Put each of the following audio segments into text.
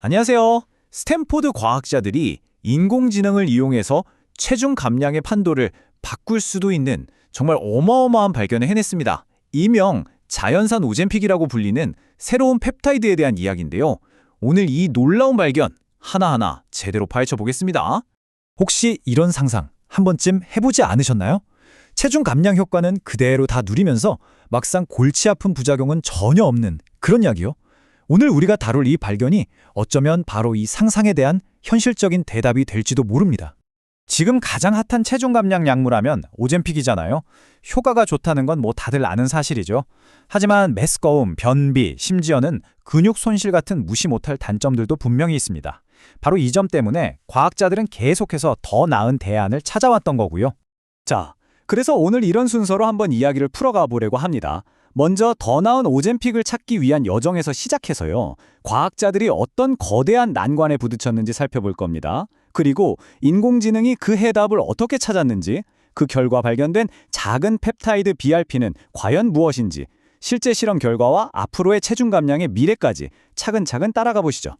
안녕하세요. 스탠포드 과학자들이 인공지능을 이용해서 체중 감량의 판도를 바꿀 수도 있는 정말 어마어마한 발견을 해냈습니다. 일명 자연산 오젬픽이라고 불리는 새로운 펩타이드에 대한 이야기인데요. 오늘 이 놀라운 발견 하나하나 제대로 파헤쳐 보겠습니다. 혹시 이런 상상 한 번쯤 해보지 않으셨나요? 체중 감량 효과는 그대로 다 누리면서 막상 골치 아픈 부작용은 전혀 없는 그런 약이요. 오늘 우리가 다룰 이 발견이 어쩌면 바로 이 상상에 대한 현실적인 대답이 될지도 모릅니다. 지금 가장 핫한 체중 감량 약물하면 오젬픽이잖아요. 효과가 좋다는 건 뭐 다들 아는 사실이죠. 하지만 메스꺼움, 변비, 심지어는 근육 손실 같은 무시 못할 단점들도 분명히 있습니다. 바로 이 점 때문에 과학자들은 계속해서 더 나은 대안을 찾아왔던 거고요. 자, 그래서 오늘 이런 순서로 한번 이야기를 풀어가 보려고 합니다. 먼저 더 나은 오젬픽을 찾기 위한 여정에서 시작해서요. 과학자들이 어떤 거대한 난관에 부딪혔는지 살펴볼 겁니다. 그리고 인공지능이 그 해답을 어떻게 찾았는지, 그 결과 발견된 작은 펩타이드 BRP는 과연 무엇인지, 실제 실험 결과와 앞으로의 체중 감량의 미래까지 차근차근 따라가 보시죠.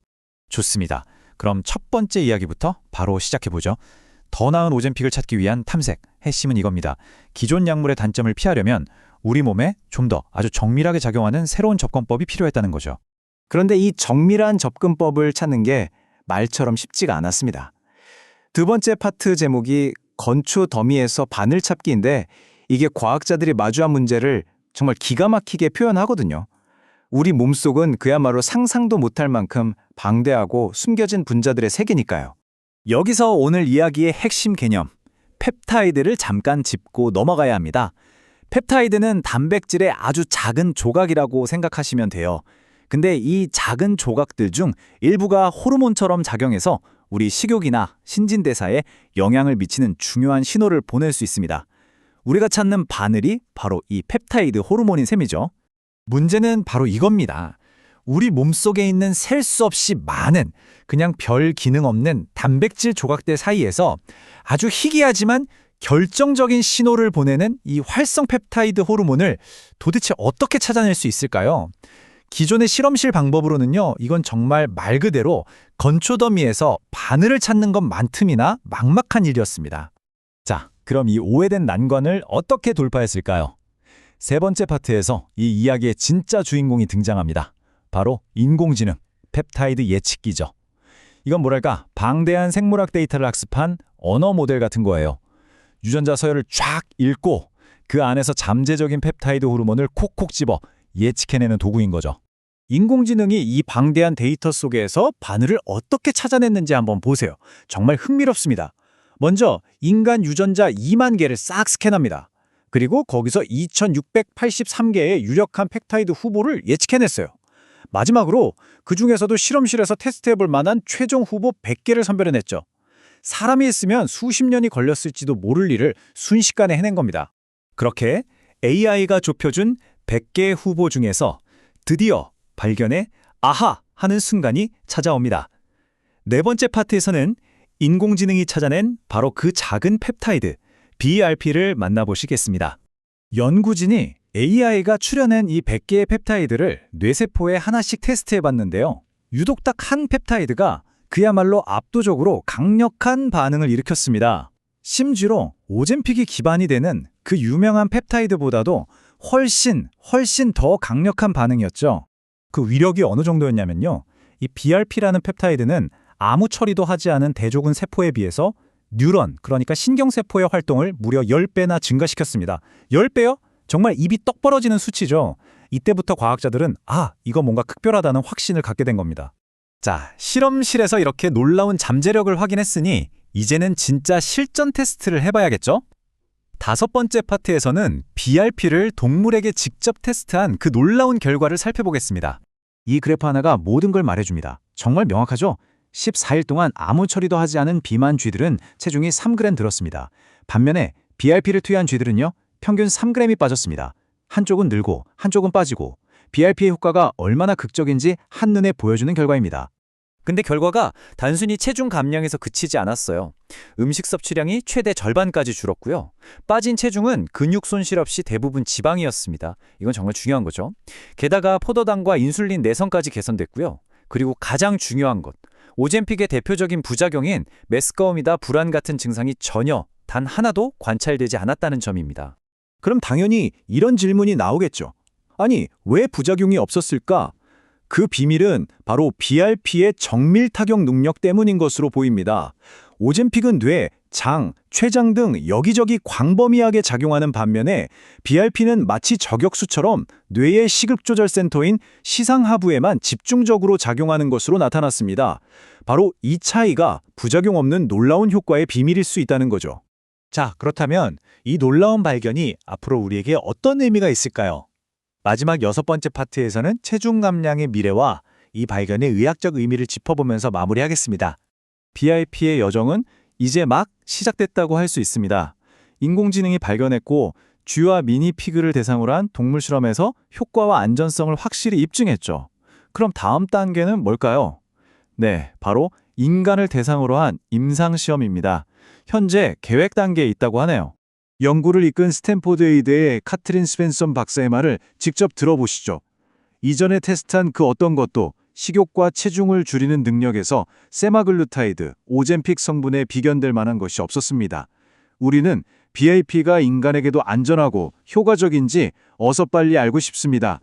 좋습니다. 그럼 첫 번째 이야기부터 바로 시작해보죠. 더 나은 오젬픽을 찾기 위한 탐색, 핵심은 이겁니다. 기존 약물의 단점을 피하려면 우리 몸에 좀 더 아주 정밀하게 작용하는 새로운 접근법이 필요했다는 거죠. 그런데 이 정밀한 접근법을 찾는 게 말처럼 쉽지가 않았습니다. 두 번째 파트 제목이 건초 더미에서 바늘 찾기인데 이게 과학자들이 마주한 문제를 정말 기가 막히게 표현하거든요. 우리 몸속은 그야말로 상상도 못할 만큼 방대하고 숨겨진 분자들의 세계니까요. 여기서 오늘 이야기의 핵심 개념, 펩타이드를 잠깐 짚고 넘어가야 합니다. 펩타이드는 단백질의 아주 작은 조각이라고 생각하시면 돼요. 근데 이 작은 조각들 중 일부가 호르몬처럼 작용해서 우리 식욕이나 신진대사에 영향을 미치는 중요한 신호를 보낼 수 있습니다. 우리가 찾는 바늘이 바로 이 펩타이드 호르몬인 셈이죠. 문제는 바로 이겁니다. 우리 몸속에 있는 셀 수 없이 많은 그냥 별 기능 없는 단백질 조각들 사이에서 아주 희귀하지만 결정적인 신호를 보내는 이 활성 펩타이드 호르몬을 도대체 어떻게 찾아낼 수 있을까요? 기존의 실험실 방법으로는요, 이건 정말 말 그대로 건초더미에서 바늘을 찾는 것만큼이나 막막한 일이었습니다. 자, 그럼 이 오해된 난관을 어떻게 돌파했을까요? 세 번째 파트에서 이 이야기의 진짜 주인공이 등장합니다. 바로 인공지능, 펩타이드 예측기죠. 이건 뭐랄까, 방대한 생물학 데이터를 학습한 언어 모델 같은 거예요. 유전자 서열을 쫙 읽고 그 안에서 잠재적인 펩타이드 호르몬을 콕콕 집어 예측해내는 도구인 거죠. 인공지능이 이 방대한 데이터 속에서 바늘을 어떻게 찾아냈는지 한번 보세요. 정말 흥미롭습니다. 먼저 인간 유전자 2만 개를 싹 스캔합니다. 그리고 거기서 2683개의 유력한 펩타이드 후보를 예측해냈어요. 마지막으로 그 중에서도 실험실에서 테스트해볼 만한 최종 후보 100개를 선별해냈죠. 사람이 했으면 수십 년이 걸렸을지도 모를 일을 순식간에 해낸 겁니다. 그렇게 AI가 좁혀준 100개의 후보 중에서 드디어 발견에 아하! 하는 순간이 찾아옵니다. 네 번째 파트에서는 인공지능이 찾아낸 바로 그 작은 펩타이드, BRP를 만나보시겠습니다. 연구진이 AI가 추려낸 이 100개의 펩타이드를 뇌세포에 하나씩 테스트해봤는데요. 유독 딱 한 펩타이드가 그야말로 압도적으로 강력한 반응을 일으켰습니다. 심지어 오젬픽이 기반이 되는 그 유명한 펩타이드보다도 훨씬 더 강력한 반응이었죠. 그 위력이 어느 정도였냐면요. 이 BRP라는 펩타이드는 아무 처리도 하지 않은 대조군 세포에 비해서 뉴런, 그러니까 신경세포의 활동을 무려 10배나 증가시켰습니다. 10배요? 정말 입이 떡 벌어지는 수치죠. 이때부터 과학자들은 이거 뭔가 특별하다는 확신을 갖게 된 겁니다. 자, 실험실에서 이렇게 놀라운 잠재력을 확인했으니 이제는 진짜 실전 테스트를 해봐야겠죠? 다섯 번째 파트에서는 BRP를 동물에게 직접 테스트한 그 놀라운 결과를 살펴보겠습니다. 이 그래프 하나가 모든 걸 말해줍니다. 정말 명확하죠? 14일 동안 아무 처리도 하지 않은 비만 쥐들은 체중이 3g 들었습니다. 반면에 BRP를 투여한 쥐들은요, 평균 3g이 빠졌습니다. 한쪽은 늘고 한쪽은 빠지고 BRP의 효과가 얼마나 극적인지 한눈에 보여주는 결과입니다. 근데 결과가 단순히 체중 감량에서 그치지 않았어요. 음식 섭취량이 최대 절반까지 줄었고요. 빠진 체중은 근육 손실 없이 대부분 지방이었습니다. 이건 정말 중요한 거죠. 게다가 포도당과 인슐린 내성까지 개선됐고요. 그리고 가장 중요한 것, 오젬픽의 대표적인 부작용인 메스꺼움이다 불안 같은 증상이 전혀 단 하나도 관찰되지 않았다는 점입니다. 그럼 당연히 이런 질문이 나오겠죠. 아니, 왜 부작용이 없었을까? 그 비밀은 바로 BRP의 정밀 타격 능력 때문인 것으로 보입니다. 오젬픽은 뇌, 장, 췌장 등 여기저기 광범위하게 작용하는 반면에 BRP는 마치 저격수처럼 뇌의 시급조절센터인 시상하부에만 집중적으로 작용하는 것으로 나타났습니다. 바로 이 차이가 부작용 없는 놀라운 효과의 비밀일 수 있다는 거죠. 자, 그렇다면 이 놀라운 발견이 앞으로 우리에게 어떤 의미가 있을까요? 마지막 6번째 파트에서는 체중 감량의 미래와 이 발견의 의학적 의미를 짚어보면서 마무리하겠습니다. BRP의 여정은 이제 막 시작됐다고 할 수 있습니다. 인공지능이 발견했고 쥐와 미니 피그를 대상으로 한 동물 실험에서 효과와 안전성을 확실히 입증했죠. 그럼 다음 단계는 뭘까요? 네, 바로 인간을 대상으로 한 임상시험입니다. 현재 계획 단계에 있다고 하네요. 연구를 이끈 스탠포드 의대의 카트린 스펜선 박사의 말을 직접 들어보시죠. 이전에 테스트한 그 어떤 것도 식욕과 체중을 줄이는 능력에서 세마글루타이드, 오젬픽 성분에 비견될 만한 것이 없었습니다. 우리는 BRP가 인간에게도 안전하고 효과적인지 어서 빨리 알고 싶습니다.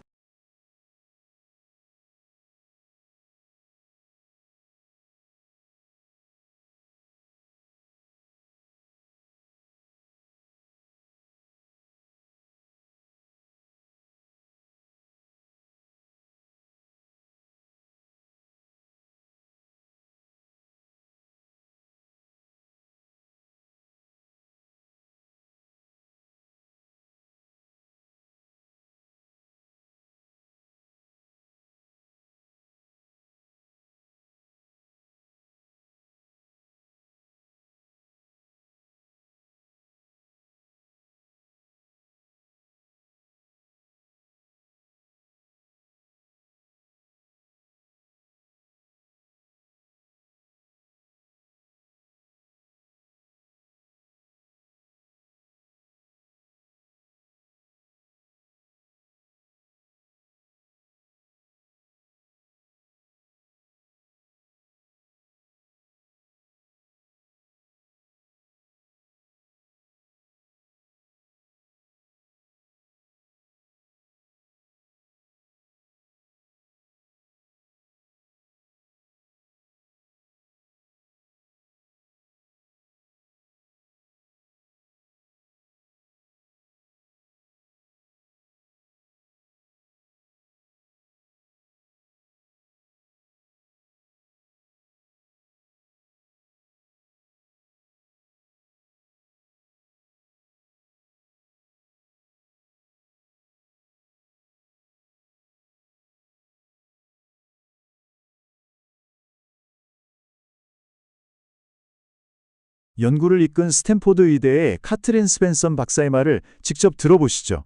연구를 이끈 스탠포드 의대의 카트린 스펜선 박사의 말을 직접 들어보시죠.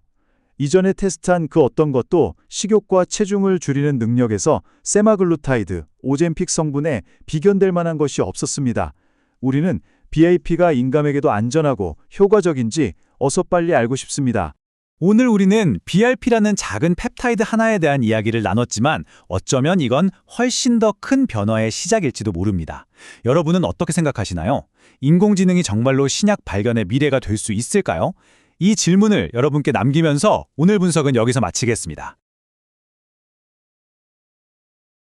이전에 테스트한 그 어떤 것도 식욕과 체중을 줄이는 능력에서 세마글루타이드, 오젬픽 성분에 비견될 만한 것이 없었습니다. 우리는 BRP가 인간에게도 안전하고 효과적인지 어서 빨리 알고 싶습니다. 오늘 우리는 BRP라는 작은 펩타이드 하나에 대한 이야기를 나눴지만 어쩌면 이건 훨씬 더 큰 변화의 시작일지도 모릅니다. 여러분은 어떻게 생각하시나요? 인공지능이 정말로 신약 발견의 미래가 될 수 있을까요? 이 질문을 여러분께 남기면서 오늘 분석은 여기서 마치겠습니다.